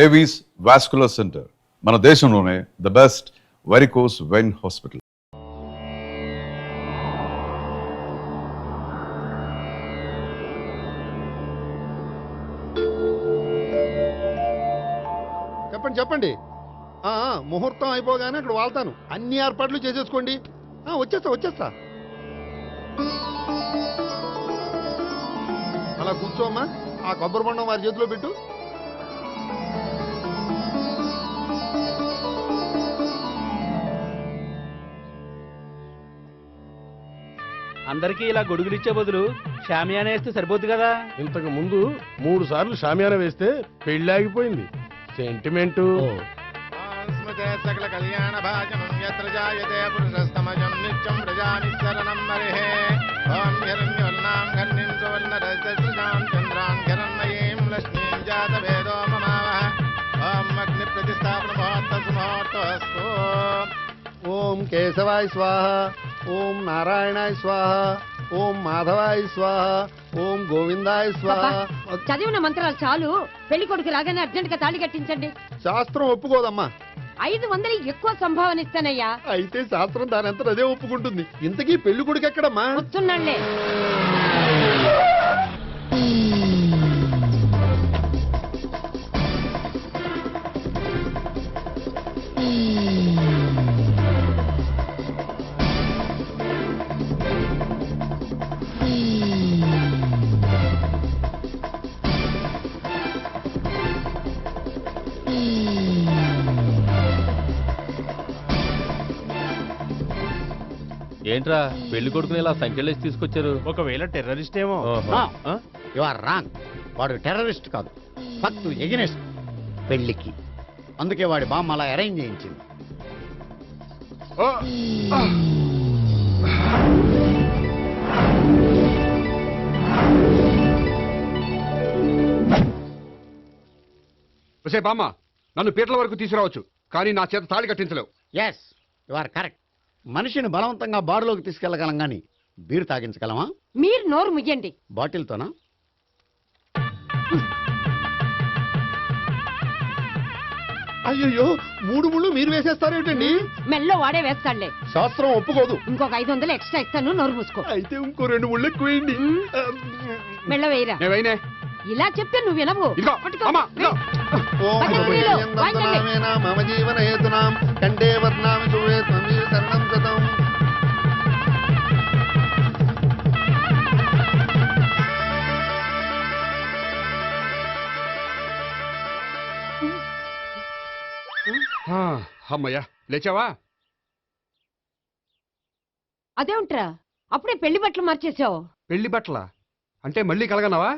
Avis vascular centre మన దేశంలోనే the best varicose vein hospital. చెప్పండి చెప్పండి. ముహూర్తం అయిపోగానే అక్కడ వాళ్తాను. అన్ని ఏర్పాట్లు చేసేసుకోండి. వచ్చేస్తా. అలా కూర్చోమ్మా. ఆ కొబ్బరి బొండం వారి చేతిలో పెట్టు. అందరికీ ఇలా గొడుగులిచ్చే బదులు షామియానా వేస్తే సరిపోద్ది కదా. ఇంతకు ముందు 3 సార్లు షామియానా వేస్తే పెళ్లి ఆగిపోయింది. సెంటిమెంట్. సకల కళ్యాణ భాజనం యత్ర జాయతే పురుషస్తమజం నిత్యం ప్రజానిశరణం మరిహే. ఓం హిరణ్యోల్లాం ఘర్నిం సువర్ణరజసృజాం చంద్రాం హిరణ్మయీం లక్ష్మీం జాతభేదో మమావహ. ఓం అగ్ని ప్రతిష్టాపన ముహూర్తస్తు. ఓం కేశవాయ స్వాహ. ఓం నారాయణాయ స్వాహ. ఓం మాధవాయ స్వాహ. ఓం గోవిందాయ స్వాహ. చదివిన మంత్రాలు చాలు. పెళ్లి కొడుకు రాగానే అర్జెంట్ గా తాళి కట్టించండి. శాస్త్రం ఒప్పుకోదమ్మా. 500 ఎక్కువ సంభావన ఇస్తానయ్యా. అయితే శాస్త్రం దానంతా అదే ఒప్పుకుంటుంది. ఇంతకీ పెళ్లి కొడుకు ఎక్కడమ్మా? వస్తున్నాళ్లే. ఏంట్రా పెళ్లి కొడుకుని ఇలా సంఖ్యలేసి తీసుకొచ్చారు? ఒకవేళ టెర్రరిస్ట్ ఏమో. You are wrong. వాడు టెర్రరిస్ట్ కాదు, ఫక్తు ఎగనెస్ట్ పెళ్లికి. అందుకే వాడి బామ్మ అలా అరేంజ్ చేయించింది. బామ్మ, నన్ను పీటల వరకు తీసుకురావచ్చు, కానీ నా చేత తాళి కట్టించలేవు. Yes, you are correct. మనిషిని బలవంతంగా బారులోకి తీసుకెళ్లగలం గాని బీరు తాగించగలమా? మీరు నోరు ముయ్యండి. బాటిల్తోనా? అయ్యో, 3 ముళ్ళు మీరు వేసేస్తారేమిటండి? మెల్లో వాడే వేస్తాడులే. శాస్త్రం ఒప్పుకోదు. ఇంకొక 500 ఎక్స్ట్రా ఇస్తాను. నోరు మూసుకో. అయితే ఇంకో 2 ముళ్ళు ఎక్కువేయండి. మెల్ల వేయరా. ఇలా చెప్తే నువ్వు వినవు. మమ జీవన హేతునాం కండే వర్ణామి శుభే త్వమీ శరణం శతం. అమ్మయ్యా, లేచావా? అదేంట్రా అప్పుడే పెళ్లి బట్టలు మార్చేసావు? పెళ్లి బట్టల అంటే మళ్ళీ కలగన్నావా?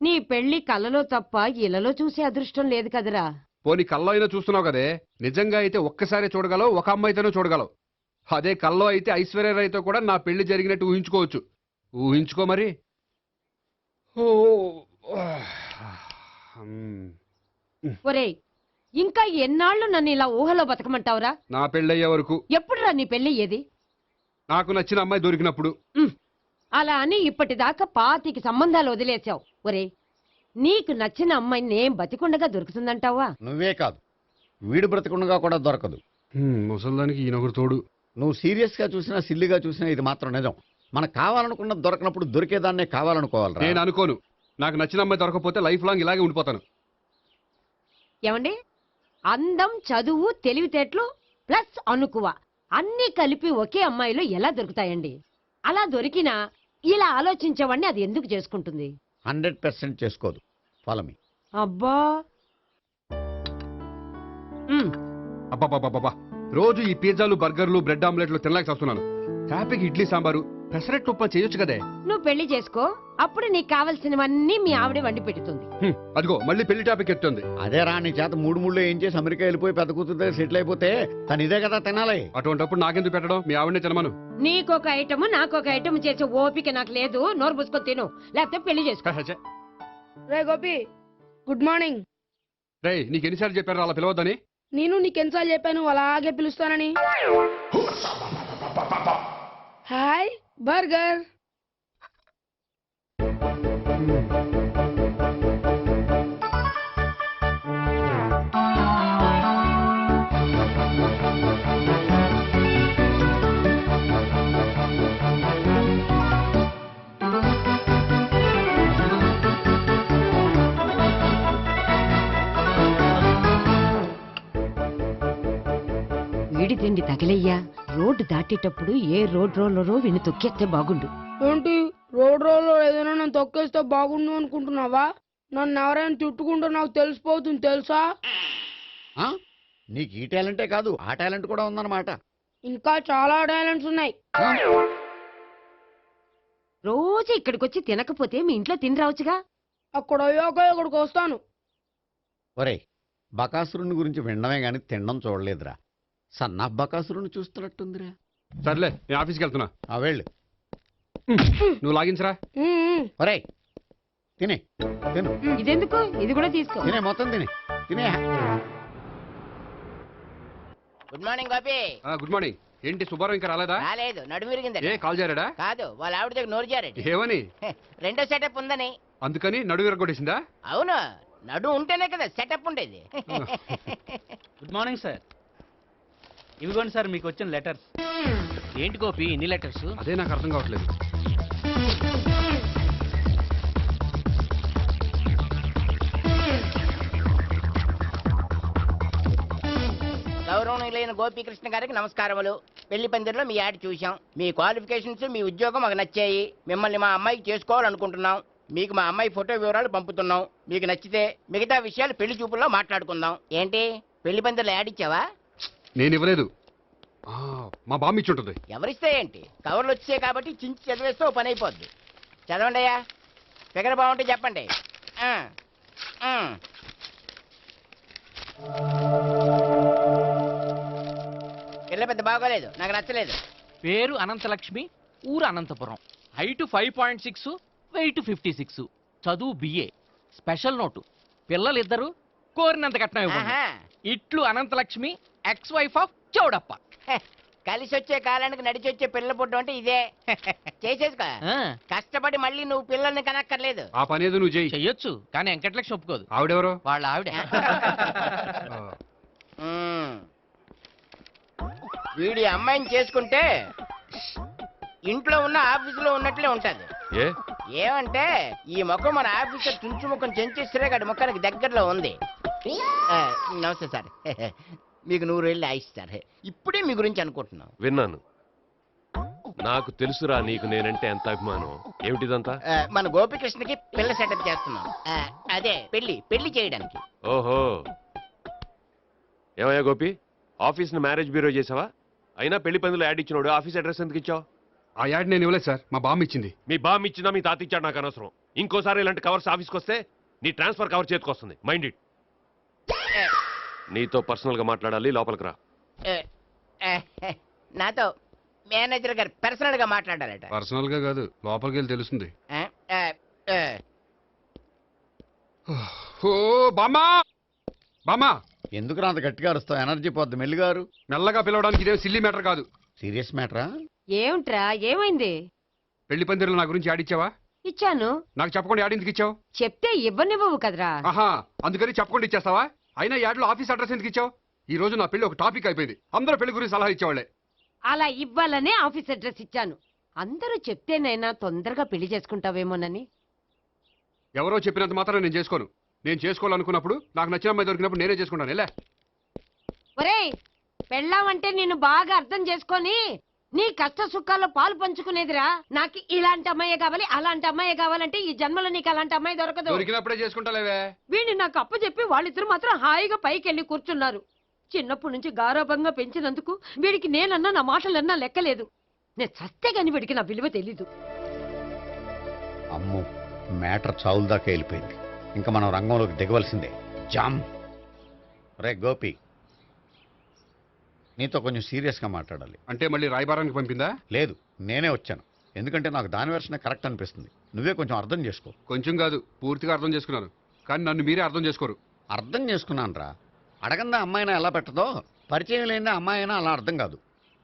నీ పెళ్లి కలలో తప్ప ఇలలో చూసే అదృష్టం లేదు కదరా. పోనీ కల్లో అయినా చూస్తున్నావు కదే. నిజంగా అయితే ఒక్కసారి చూడగలవు, ఒక అమ్మాయితోనే చూడగలవు. అదే కల్లో అయితే ఐశ్వర్యరాయ్తో కూడా నా పెళ్లి జరిగినట్టు ఊహించుకోవచ్చు. ఊహించుకో మరి. ఒరేయ్, ఇంకా ఎన్నాళ్ళు నన్ను ఇలా ఊహలో బతకమంటావురా? నా పెళ్ళయ్యే వరకు. ఎప్పుడురా నీ పెళ్లి ఏది? నాకు నచ్చిన అమ్మాయి దొరికినప్పుడు. అలా అని ఇప్పటిదాకా 25 సంబంధాలు వదిలేసావు. ఒరే, నీకు నచ్చిన అమ్మాయి నేను బతికుండగా దొరుకుతుందంటావా? నువ్వే కాదు, వీడు బ్రతికుండగా కూడా దొరకదు. ముసల్దానికి ఈయనొకరు తోడు. నువ్వు సీరియస్ గా చూసినా సిల్లిగా చూసినా ఇది మాత్రం నిజం. మనకు కావాలనుకున్నది దొరకనప్పుడు దొరికేదాన్నే కావాలనుకోవాలి. నేను అనుకోను. నాకు నచ్చిన అమ్మాయి దొరకపోతే లైఫ్ లాంగ్ ఇలాగే ఉండిపోతాను. ఏమండి, అందం, చదువు, తెలివితేటలు ప్లస్ అనుకువ అన్నీ కలిపి ఒకే అమ్మాయిలో ఎలా దొరుకుతాయండి? అలా దొరికినా ఇలా ఆలోచించేవాడిని అది ఎందుకు చేసుకుంటుంది? 100% చేసుకోదు. Follow me. అబ్బా, అబ్బాబాబాబా, రోజు ఈ పిజ్జాలు, బర్గర్లు, బ్రెడ్ ఆమ్లెట్లు తినలేక వస్తున్నాను. హ్యాపీకి ఇడ్లీ సాంబారు, పెసరెట్ ఉప్మా చేయొచ్చు కదే. నువ్వు పెళ్లి చేసుకో, అప్పుడు నీకు కావలసినవన్నీ మీ ఆవిడే వండి పెడుతుంది. అదిగో మళ్ళీ పెళ్లి టాపిక్ ఎత్తుంది. అదే రా, నీ చేత 3 ముళ్ళు ఏం చేసి అమెరికా వెళ్ళిపోయి పెద్ద కూతురు సెటిల్ అయిపోతే తను ఇదే కదా తినాలి. అటువంటిప్పుడు నాకెందుకు పెట్టడం? మీ ఆవిడనే తినమను. నీకొక ఐటమ్ నాకొక ఐటమ్ చేసే ఓపిక నాకు లేదు. నోరు పుసుకొని తిను, లేకపోతే పెళ్లి చేసుకో. రే గోపి, గుడ్ మార్నింగ్. రే, నీకు ఎన్నిసార్లు చెప్పారు అలా పిలవద్దని? నేను నీకెన్నిసార్లు చెప్పాను అలాగే పిలుస్తానని? Hi burger. రెండు తగిలయ్యా. రోడ్డు దాటేటప్పుడు ఏ రోడ్ రోలరో విని తొక్కేస్తే బాగుండు. ఏంటి రోడ్ రోల్లో ఏదైనా నన్ను తొక్కేస్తే బాగుండు అనుకుంటున్నావా? నన్ను ఎవరైనా తిట్టుకుంటే నాకు తెలిసిపోతుంది తెలుసా? ఆ? నీకు ఈ టాలెంటే కాదు ఆ టాలెంట్ కూడా ఉందన్నమాట. ఇంకా చాలా టాలెంట్స్ ఉన్నాయి. ఆ? రోజు ఇక్కడికొచ్చి తినకపోతే మీ ఇంట్లో తిని రావచ్చుగా. అక్కడ అయ్యాక ఇక్కడికి వస్తాను. ఒరేయ్, బకాసురుని గురించి వినడమే గాని తినడం చూడలేదురా. సన్నా బకాసురుని చూస్తున్నట్టుందిరా. సర్లే నేను ఆఫీస్కి వెళ్తున్నా. ఆ వెళ్ళు. నువ్వు లాగించరా. ఒరేయ్, తినే తిను ఇదెందుకు? ఇది కూడా తీసుకో. తినే మొత్తం తినే. Good morning Gopi. Good morning. ఏంటి సుబ్బారావు ఇంకా రాలేదా? రాలేదు, నడుమిరిగిందట. ఏ కాల్ చేరాడా? కాదు, వాళ్ళ ఆవిడ దగ్గర నోరు జారట. ఏమని? రెండో సెటప్ ఉందని. అందుకని నడువు విరగొట్టేసిందా? అవును, నడు ఉంటేనే కదా సెటప్ ఉండేది. Good morning sir. ఇవిగోండి సార్ మీకు వచ్చిన లెటర్స్. ఏంటి గోపి ఇన్ని లెటర్స్? అదే నాకు అర్థం కావట్లేదు. గౌరవనీయులైన గోపీకృష్ణ గారికి నమస్కారములు. పెళ్లి పందిరిలో మీ యాడ్ చూశాం. మీ క్వాలిఫికేషన్స్, మీ ఉద్యోగం మాకు నచ్చాయి. మిమ్మల్ని మా అమ్మాయికి చేసుకోవాలనుకుంటున్నాం. మీకు మా అమ్మాయి ఫోటో వివరాలు పంపుతున్నాం. మీకు నచ్చితే మిగతా విషయాలు పెళ్లి చూపుల్లో మాట్లాడుకుందాం. ఏంటి పెళ్లి పందిరిలో యాడ్ ఇచ్చావా? నేను ఇవ్వలేదు. మా బామ్మ ఇచ్చి ఉంటుంది. ఎవరిస్తే ఏంటి, కవర్లు వచ్చాయి కాబట్టి చించి చదివేస్తే ఓ పని అయిపోద్ది. చదవండి అయ్యా, ఫిగర్ బాగుంటే చెప్పండి. ఆ, ఆ. పిల్ల పెద్ద బాగోలేదు, నాకు నచ్చలేదు. పేరు అనంతలక్ష్మి, ఊరు అనంతపురం, హైట్ 5.6, వెయిట్ 56, చదువు బిఏ, స్పెషల్ నోటు పిల్లలిద్దరు కోరినంత కట్నం ఇవ్వండి. ఆహా. ఇట్లు Anantalakshmi, ex wife of Chowdappa. హె, కలిసి వచ్చే కాలానికి నడిచి వచ్చే పిల్లల పుట్టడం అంటే ఇదే. చేసేసుకో, ఆ, కష్టపడి మళ్ళీ నువ్వు పిల్లల్ని కనక్కర్లేదు. ఆ పని ఏదో నువ్వు చేయి. చెయ్యొచ్చు కానీ వెంకటలక్ష్మి ఒప్పుకోదు. ఆవిడెవరో? వాళ్ళ ఆవిడ. ఉమ్. వీడి అమ్మాయిని చేసుకుంటే ఇంట్లో ఉన్న ఆఫీసులో ఉన్నట్లే ఉంటది. ఏ ఏమంటే ఈ ముఖం మన ఆఫీసర్ చుంచు ముఖం చెంచేశ్వరే గడి ముఖానికి దగ్గరలో ఉంది. ఆ, నమస్తే సార్. మీకు 100 ఏళ్ళు ఆయుష్ సార్. ఇప్పుడే మీ గురించి అనుకుంటున్నాం. విన్నాను. నాకు తెలుసురా నీకు నేనంటే ఎంత అభిమానం. ఏమిటిదంతా? మన గోపికృష్ణకి పిల్ల సెటప్ చేస్తున్నాం. అదే పెళ్లి చేయడానికి. ఓహో, ఏమయ్యా గోపి, ఆఫీస్ని మ్యారేజ్ బ్యూరో చేసావా? అయినా పెళ్లి పందులో యాడ్ ఇచ్చినోడు ఆఫీస్ అడ్రస్ ఎందుకు ఇచ్చావు? ఆ యాడ్ నేను ఇవ్వలేదు సార్, మా బామ్మ ఇచ్చింది. మీ బామ్ ఇచ్చిందా మీ తాత ఇచ్చాడు నాకు అనవసరం. ఇంకోసారి ఇలాంటి కవర్స్ ఆఫీస్కి వస్తే నీ ట్రాన్స్ఫర్ కవర్ చేతికి వస్తుంది. Mind it. నీతో పర్సనల్ గా మాట్లాడాలి, లోపలికి రా. నాతో మేనేజర్ గారు పర్సనల్ గా మాట్లాడారట. పర్సనల్ గా కాదు, లోపలికి వెళ్ళి తెలుస్తుంది. ఓ బామ్మా, బామ్మా, ఎందుకు అంత గట్టిగా అరుస్తావు? ఎనర్జీ పోద్ది. మెల్లిగారు. మెల్లగా పిలవడానికి ఇదేం సిల్లీ మ్యాటర్ కాదు. సీరియస్ మ్యాటరా? ఏమిట్రా, ఏమైంది? పెళ్లి పందిరిలో నా గురించి యాడ్ ఇచ్చావా? ఇచ్చాను. నాకు చెప్పకుండా యాడ్ ఎందుకు ఇచ్చావు? చెప్తే ఇవ్వనివ్వవు కదరా. ఆహా, అందుకని చెప్పకుండా ఇచ్చేస్తావా? అయినా యాడ్లో ఆఫీస్ అడ్రస్ ఎందుకు ఇచ్చావు? ఈ రోజు నా పెళ్లి ఒక టాపిక్ అయిపోయింది. అందరూ పెళ్లి గురించి సలహా ఇచ్చేవాళ్లే. అలా ఇవ్వాలనే ఆఫీస్ అడ్రస్ ఇచ్చాను. అందరూ చెప్తేనైనా తొందరగా పెళ్లి చేసుకుంటావేమోనని. ఎవరో చెప్పినంత మాత్రం నేను చేసుకోను. నేను చేసుకోవాలనుకున్నప్పుడు, నాకు నచ్చిన అమ్మాయి దొరికినప్పుడు నేనే చేసుకుంటాను. ఎలా? ఒరేయ్, పెళ్ళామంటే నేను బాగా అర్థం చేసుకొని నీ కష్ట సుఖాల్లో పాలు పంచుకునేదిరా. నాకు ఇలాంటి అమ్మాయి కావాలి, అలాంటి అమ్మాయి కావాలంటే ఈ జన్మలో నీకు అలాంటి అమ్మాయి దొరకదు. దొరికినప్పుడే చేసుకుంటాలేవే. వీడిని నాకు అప్పు చెప్పి వాళ్ళిద్దరు మాత్రం హాయిగా పైకి వెళ్ళి కూర్చున్నారు. చిన్నప్పటి నుంచి గారాభంగా పెంచినందుకు వీడికి నేనన్నా నా మాటలన్నా లెక్కలేదు. నేను చస్తే గాని వీడికి నా విలువ తెలీదు. అమ్మో, మ్యాటర్ చావుల దాకా వెళ్ళిపోయింది. ఇంకా మనం రంగంలోకి దిగవలసిందే. జామ్. రే గోపి, నీతో కొంచెం సీరియస్గా మాట్లాడాలి. అంటే మళ్ళీ రాయబారానికి పంపిందా? లేదు, నేనే వచ్చాను. ఎందుకంటే నాకు దాని వెర్షనే కరెక్ట్ అనిపిస్తుంది. నువ్వే కొంచెం అర్థం చేసుకో. కొంచెం కాదు, పూర్తిగా అర్థం చేసుకున్నాను. కానీ నన్ను మీరే అర్థం చేసుకోరు. అర్థం చేసుకున్నాను రా. అడగందా అమ్మాయినా ఎలా పెట్టదో, పరిచయం లేని అమ్మాయి అయినా అలా అర్థం కాదు.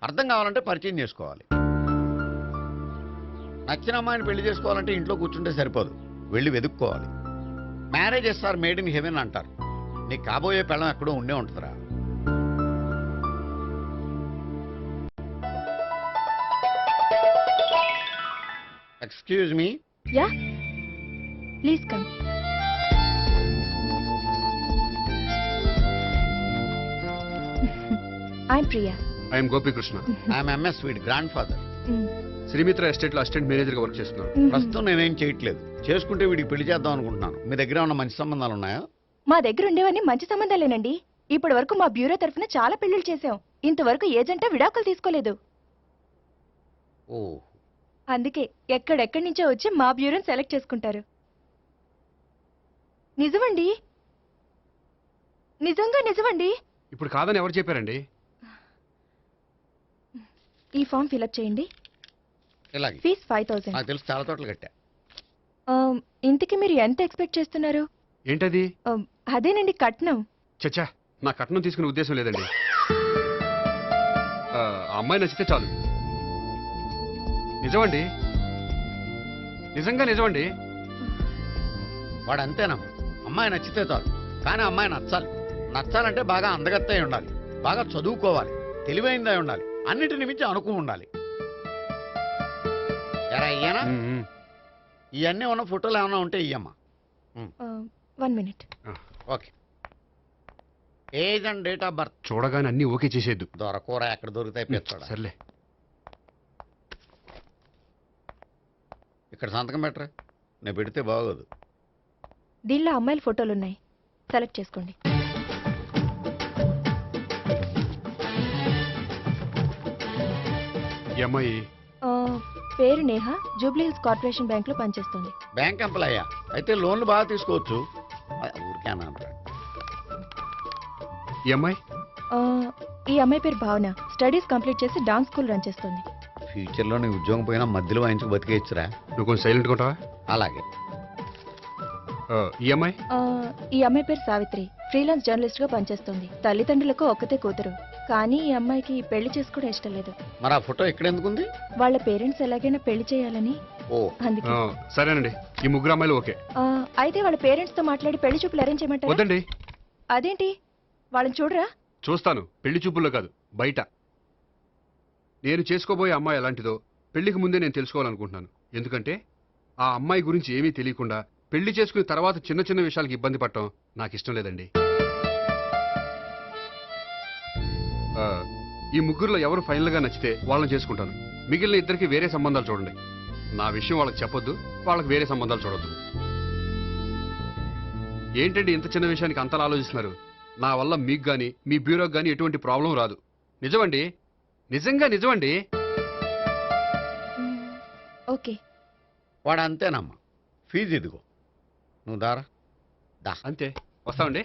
అర్థం కావాలంటే పరిచయం చేసుకోవాలి. నచ్చిన అమ్మాయిని పెళ్లి చేసుకోవాలంటే ఇంట్లో కూర్చుంటే సరిపోదు, వెళ్ళి వెతుక్కోవాలి. Marriages are made in heaven అంటారు. నీకు కాబోయే పెళ్ళం ఎక్కడో ఉండే ఉంటుందిరా. Excuse me. Yeah, please come. I'm Priya. I'm Gopikrishna. I'm MS వీడ్ గ్రాండ్ ఫాదర్. శ్రీమిత్ర ఎస్టేట్ లో అసిస్టెంట్ మేనేజర్ గా వర్క్ చేస్తున్నాను. ప్రస్తుతం నేనేం చేయట్లేదు. చేసుకుంటే వీడికి పెళ్లి చేద్దాం అనుకుంటున్నాను. మీ దగ్గర ఉన్న మంచి సంబంధాలు ఉన్నాయా? మా దగ్గర ఉండేవన్నీ మంచి సంబంధాలేనండి. ఇప్పటి వరకు మా బ్యూరో తరఫున చాలా పెళ్లిళ్ళు చేశాం. ఇంతవరకు ఏజెంటా విడాకులు తీసుకోలేదు. ఓ, అందుకే ఎక్కడెక్కడి నుంచో వచ్చి మా బ్యూరోని సెలెక్ట్ చేసుకుంటారు. నిజమండి, నిజంగా నిజమండి. ఇప్పుడు కాదని ఎవరు చెప్పారండి? ఈ ఫామ్ ఫిలప్ చేయండి. ఇలాగే ఫీజ్ 5000. నాకు తెలుసు, చాలా తోటలు కట్టా. ఇంతకీ మీరు ఎంత ఎక్స్పెక్ట్ చేస్తున్నారు? ఏంటది? అదేనండి కట్నం. చచ్చా, నా కట్నం తీసుకునే ఉద్దేశం లేదండి. ఆ అమ్మాయి నచ్చితే చాలు. నిజమండి, నిజంగా నిజమండి. వాడు అంతేనమ్మా. అమ్మాయి నచ్చితే చాలు, కానీ అమ్మాయి నచ్చాలి. నచ్చాలంటే బాగా అందగత్తై ఉండాలి, బాగా చదువుకోవాలి, తెలివైందై ఉండాలి, అన్నిటిని మించి అనుకు ఉండాలి. ఎరా ఇయ్యనా? ఇవన్నీ ఉన్న ఫోటోలు ఏమైనా ఉంటే ఇయ్యమ్మా. 1 minute. Okay. Age and date of birth చూడగానే అన్ని ఓకే చేసేద్దు. దొరకూర ఎక్కడ దొరుకుతాయి పెంచోడా. సర్లే. ఇక్కడ సంతకం పెట్టరా, నేను పెడితే బాగోదు. దీనిలో అమ్మాయిల ఫోటోలు ఉన్నాయి, సెలెక్ట్ చేసుకోండి. ఈ అమ్మాయి పేరు Neha, Jubilee hills corporation bank లో పనిచేస్తుంది. బ్యాంక్ ఎంప్లాయా? అయితే లోన్లు బాగా తీసుకోవచ్చు. ఊరికే అంటాడు. ఈ అమ్మాయి ఈ అమ్మాయి పేరు భావన, స్టడీస్ కంప్లీట్ చేసి డాన్స్ స్కూల్ రన్ చేస్తుంది. ఫ్యూచర్లో నీ ఉద్యోగం పోయినా మధ్యలో వాయించుకు బతికేయచ్చురా. నువ్వు కొంచెం సైలెంట్గా ఉంటావా? అలాగే. ఈ అమ్మాయి ఈ అమ్మాయి పేరు సావిత్రి, ఫ్రీలాన్స్ జర్నలిస్ట్ గా పనిచేస్తుంది. తల్లిదండ్రులకు ఒక్కతే కూతురు, కానీ ఈ అమ్మాయికి పెళ్లి చేసుకోవడం ఇష్టం లేదు. మరి ఆ ఫోటో ఎక్కడ ఎందుకుంది? వాళ్ళ పేరెంట్స్ ఎలాగైనా పెళ్లి చేయాలని. ఓ, అందుకే. సరేనండి, ఈ ముగ్గురు అమ్మాయిలు ఓకే. అయితే వాళ్ళ పేరెంట్స్ తో మాట్లాడి పెళ్లి చూపులు అరేంజ్ చేయమంటారా? వద్దండి. అదేంటి, వాళ్ళని చూడరా? చూస్తాను, పెళ్లి చూపుల్లో కాదు, బయట. నేను చేసుకోబోయే అమ్మాయి ఎలాంటిదో పెళ్లికి ముందే నేను తెలుసుకోవాలనుకుంటున్నాను. ఎందుకంటే ఆ అమ్మాయి గురించి ఏమీ తెలియకుండా పెళ్లి చేసుకుని తర్వాత చిన్న చిన్న విషయాలకు ఇబ్బంది పడటం నాకు ఇష్టం లేదండి. ఈ ముగ్గురులో ఎవరు ఫైనల్ గా నచ్చితే వాళ్ళని చేసుకుంటాను. మిగిలిన ఇద్దరికి వేరే సంబంధాలు చూడండి. నా విషయం వాళ్ళకి చెప్పొద్దు, వాళ్ళకి వేరే సంబంధాలు చూడొద్దు. ఏంటండి ఇంత చిన్న విషయానికి అంతలా ఆలోచిస్తున్నారు? నా వల్ల మీకు గాని మీ బ్యూరోకి గాని ఎటువంటి ప్రాబ్లం రాదు. నిజమండి, నిజంగా నిజమండి. ఓకే. వాడు అంతేనమ్మా. ఫీజు ఇదిగో, నువ్వు దారా. అంతే, వస్తామండి.